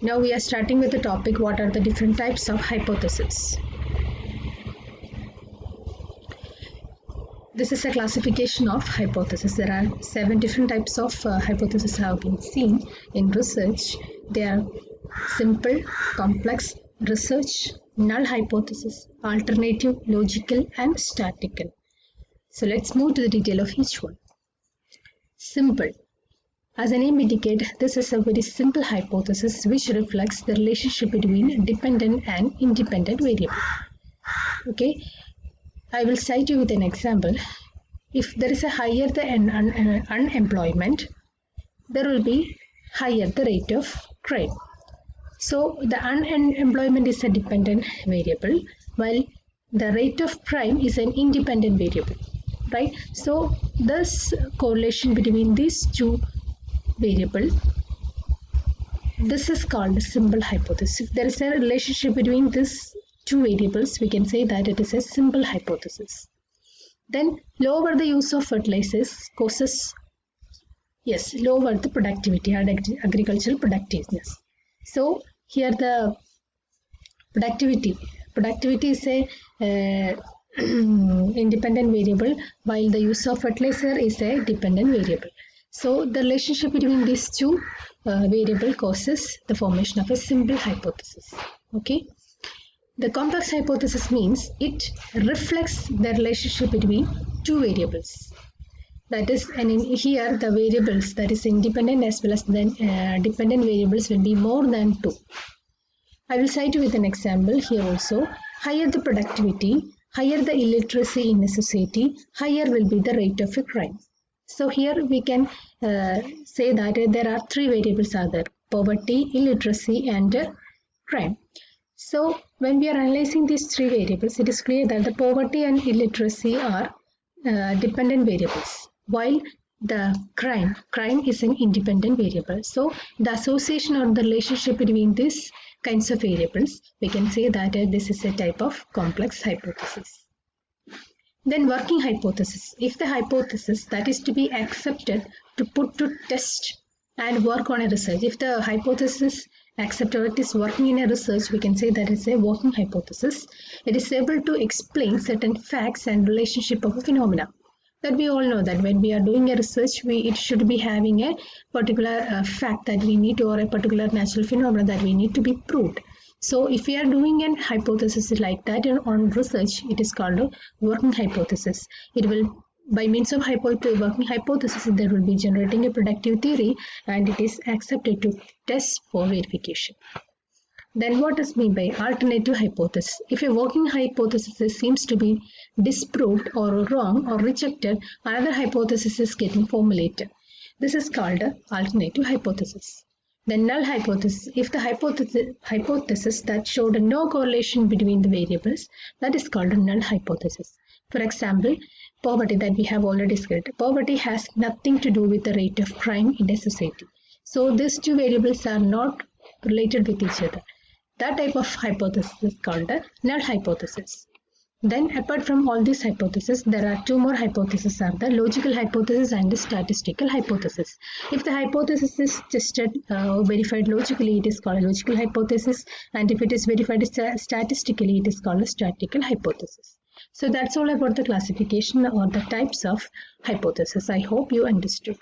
Now we are starting with the topic, what are the different types of hypotheses. This is a classification of hypotheses. There are 7 different types of hypotheses have been seen in research. They are simple, complex, research, null hypothesis, alternative, logical, and statistical. So let's move to the detail of each one. Simple. As the name indicates, this is a very simple hypothesis which reflects the relationship between dependent and independent variable. Okay, I will cite you with an example. If there is a higher the unemployment, there will be higher the rate of crime. So the unemployment is a dependent variable, while the rate of crime is an independent variable, right? So this correlation between these two variable, this is called simple hypothesis. If there is a relationship between these two variables, we can say that it is a simple hypothesis. Then lower the use of fertilizers causes, lower the productivity and agricultural productiveness. So here the productivity is a independent variable, while the use of fertilizer is a dependent variable. So the relationship between these two variables causes the formation of a simple hypothesis. Okay. The complex hypothesis means it reflects the relationship between two variables. That is, and in here the variables, that is independent as well as the dependent variables, will be more than 2. I will cite you with an example here also. Higher the productivity, higher the illiteracy in a society, higher will be the rate of a crime. So here we can say that there are 3 variables are there: poverty, illiteracy, and crime. So when we are analyzing these 3 variables, it is clear that the poverty and illiteracy are dependent variables, while the crime is an independent variable. So the association or the relationship between these kinds of variables, we can say that this is a type of complex hypothesis. Then working hypothesis. If the hypothesis that is to be accepted to put to test and work on a research, if the hypothesis accepted or it is working in a research, we can say that it's a working hypothesis. It is able to explain certain facts and relationship of a phenomena. That we all know that when we are doing a research, it should be having a particular fact that we need, or a particular natural phenomena that we need to be proved. So if we are doing a hypothesis like that on research, it is called a working hypothesis. It will, by means of working hypothesis, there will be generating a predictive theory, and it is accepted to test for verification. Then what is meant by alternative hypothesis? If a working hypothesis seems to be disproved or wrong or rejected, another hypothesis is getting formulated. This is called an alternative hypothesis. The null hypothesis. If the hypothesis that showed no correlation between the variables, that is called a null hypothesis. For example, poverty, that we have already discussed. Poverty has nothing to do with the rate of crime in a society. So these 2 variables are not related with each other. That type of hypothesis is called a null hypothesis. Then apart from all these hypotheses, there are 2 more hypotheses are the logical hypothesis and the statistical hypothesis. If the hypothesis is tested verified logically, it is called a logical hypothesis, and if it is verified statistically, it is called a statistical hypothesis. So that's all about the classification or the types of hypothesis. I hope you understood.